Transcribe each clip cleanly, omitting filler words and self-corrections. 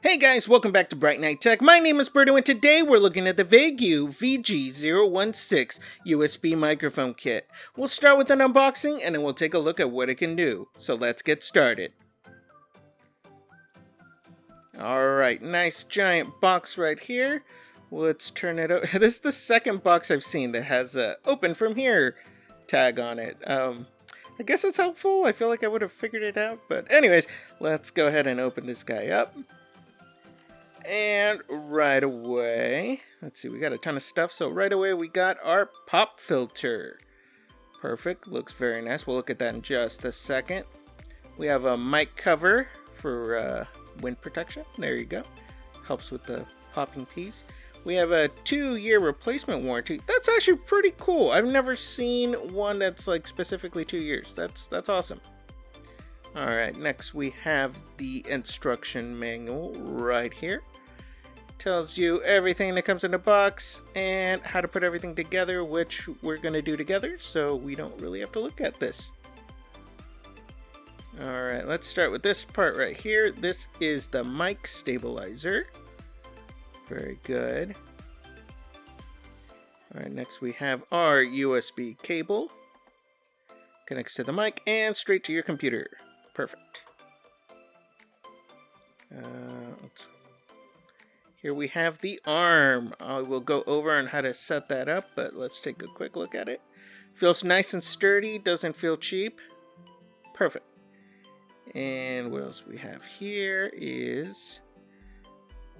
Hey guys, welcome back to Bright Night Tech. My name is Berto, and today we're looking at the VeGue VG-016 USB microphone kit. We'll start with an unboxing and then we'll take a look at what it can do. So let's get started. Alright, nice giant box right here. Let's turn it over. This is the second box I've seen that has a open from here tag on it. I guess it's helpful. I feel like I would have figured it out. But anyways, let's go ahead and open this guy up. And right away, let's see, we got a ton of stuff. So right away we got our pop filter. Perfect, looks very nice. We'll look at that in just a second. We have a mic cover for wind protection. There you go. Helps with the popping piece. We have a 2-year replacement warranty. That's actually pretty cool. I've never seen one that's like specifically 2 years. That's awesome. Alright, next we have the instruction manual right here. Tells you everything that comes in the box and how to put everything together, which we're going to do together, so we don't really have to look at this. Alright, let's start with this part right here. This is the mic stabilizer. Very good. Alright, next we have our USB cable. Connects to the mic and straight to your computer. Perfect. Here we have the arm. I will go over on how to set that up, but let's take a quick look at it. Feels nice and sturdy, doesn't feel cheap. Perfect. And what else we have here is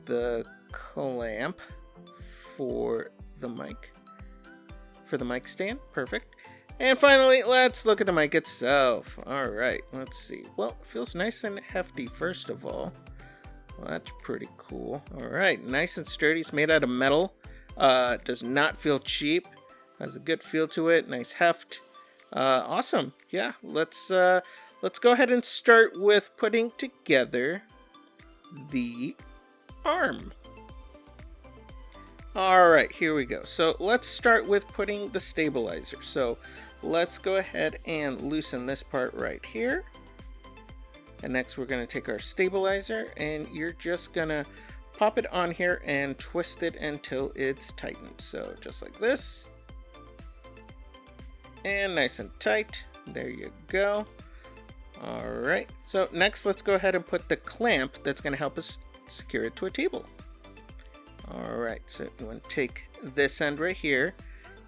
the clamp for the mic stand. Perfect. And finally, let's look at the mic itself. Alright, let's see. Well, it feels nice and hefty, first of all. Well, that's pretty cool. Alright, nice and sturdy. It's made out of metal. Does not feel cheap. Has a good feel to it. Nice heft. Awesome. Yeah, let's go ahead and start with putting together the arm. Alright, here we go. So let's start with putting the stabilizer. So let's go ahead and loosen this part right here. And next we're going to take our stabilizer and you're just going to pop it on here and twist it until it's tightened. So just like this. And nice and tight. There you go. Alright, so next let's go ahead and put the clamp that's going to help us secure it to a table. Alright, so you want to take this end right here.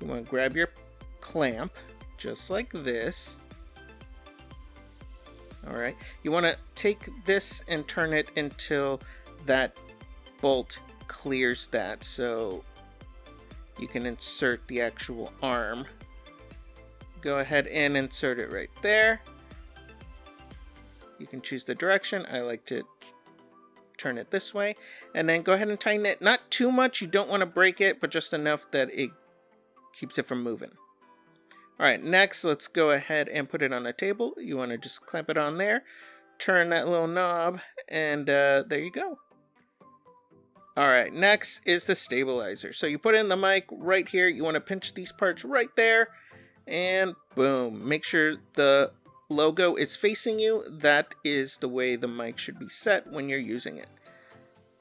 You want to grab your clamp, just like this. Alright, you want to take this and turn it until that bolt clears that, so you can insert the actual arm. Go ahead and insert it right there. You can choose the direction. I like to turn it this way, and then go ahead and tighten it. Not too much, you don't want to break it, but just enough that it keeps it from moving. Alright, next let's go ahead and put it on a table. You want to just clamp it on there, turn that little knob, and there you go. Alright, next is the stabilizer. So you put in the mic right here, you want to pinch these parts right there, and boom. Make sure the logo is facing you. That is the way the mic should be set when you're using it.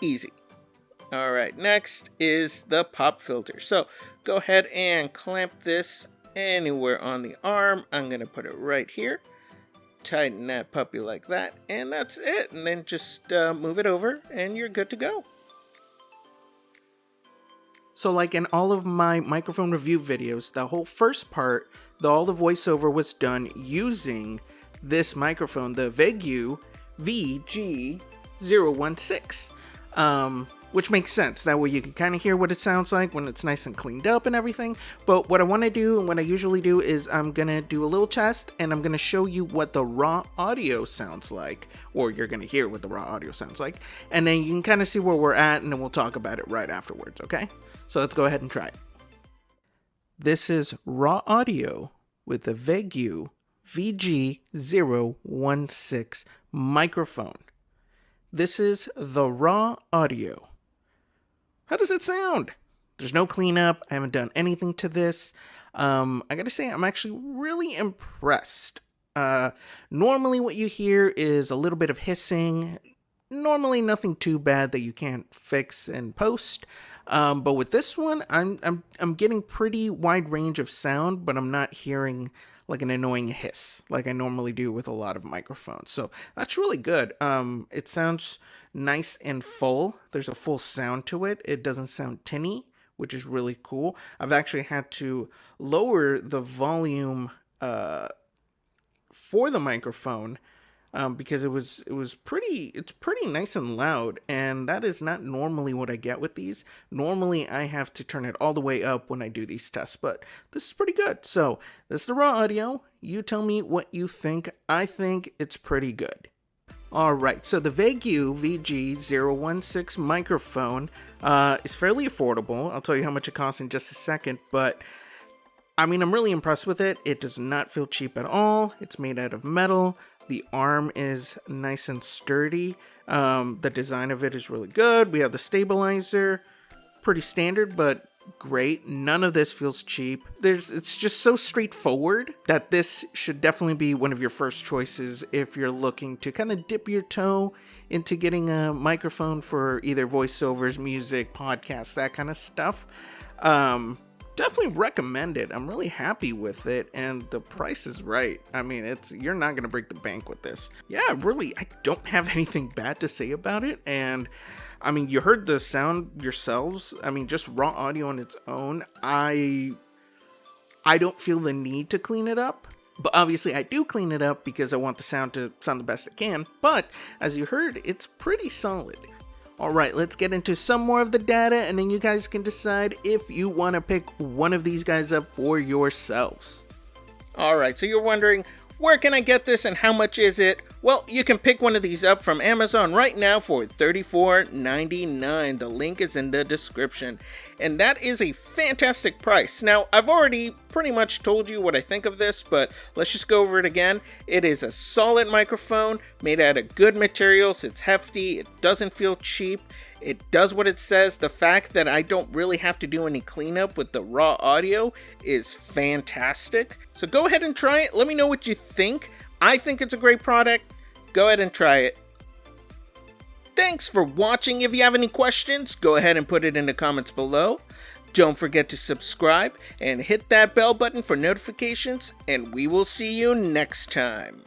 Easy. Alright, next is the pop filter. So go ahead and clamp this anywhere on the arm. I'm going to put it right here. Tighten that puppy like that, and that's it. And then just move it over and you're good to go. So like in all of my microphone review videos, the whole first part, all the voiceover was done using this microphone, the VeGue VG-016. Which makes sense. That way you can kind of hear what it sounds like when it's nice and cleaned up and everything. But what I want to do, and what I usually do, is I'm going to do a little test and I'm going to show you what the raw audio sounds like. Or you're going to hear what the raw audio sounds like. And then you can kind of see where we're at, and then we'll talk about it right afterwards, okay? So let's go ahead and try it. This is raw audio with the VeGue VG-016 microphone. This is the raw audio. How does it sound? There's no cleanup. I haven't done anything to this. I gotta say, I'm actually really impressed. Normally what you hear is a little bit of hissing, normally nothing too bad that you can't fix in post. But with this one, I'm getting pretty wide range of sound, but I'm not hearing like an annoying hiss like I normally do with a lot of microphones. So that's really good. It sounds nice and full. There's a full sound to it. It doesn't sound tinny, which is really cool. I've actually had to lower the volume for the microphone because it's pretty nice and loud, and that is not normally what I get with these. Normally I have to turn it all the way up when I do these tests, but this is pretty good. So this is the raw audio. You tell me what you think. I think it's pretty good. Alright, so the VeGue VG-016 microphone is fairly affordable. I'll tell you how much it costs in just a second, but I mean, I'm really impressed with it. It does not feel cheap at all. It's made out of metal. The arm is nice and sturdy. The design of it is really good. We have the stabilizer, pretty standard, but great. None of this feels cheap. It's just so straightforward that this should definitely be one of your first choices if you're looking to kind of dip your toe into getting a microphone for either voiceovers, music, podcasts, that kind of stuff. Definitely recommend it. I'm really happy with it, and the price is right. I mean, you're not gonna break the bank with this. Yeah, really, I don't have anything bad to say about it, and I mean, you heard the sound yourselves. I mean, just raw audio on its own. I don't feel the need to clean it up, but obviously I do clean it up because I want the sound to sound the best it can. But as you heard, it's pretty solid. Alright, let's get into some more of the data, and then you guys can decide if you want to pick one of these guys up for yourselves. Alright, so you're wondering, where can I get this and how much is it? Well, you can pick one of these up from Amazon right now for $34.99. The link is in the description. And that is a fantastic price. Now, I've already pretty much told you what I think of this, but let's just go over it again. It is a solid microphone made out of good materials. It's hefty. It doesn't feel cheap. It does what it says. The fact that I don't really have to do any cleanup with the raw audio is fantastic. So go ahead and try it. Let me know what you think. I think it's a great product. Go ahead and try it. Thanks for watching. If you have any questions, go ahead and put it in the comments below. Don't forget to subscribe and hit that bell button for notifications, and we will see you next time.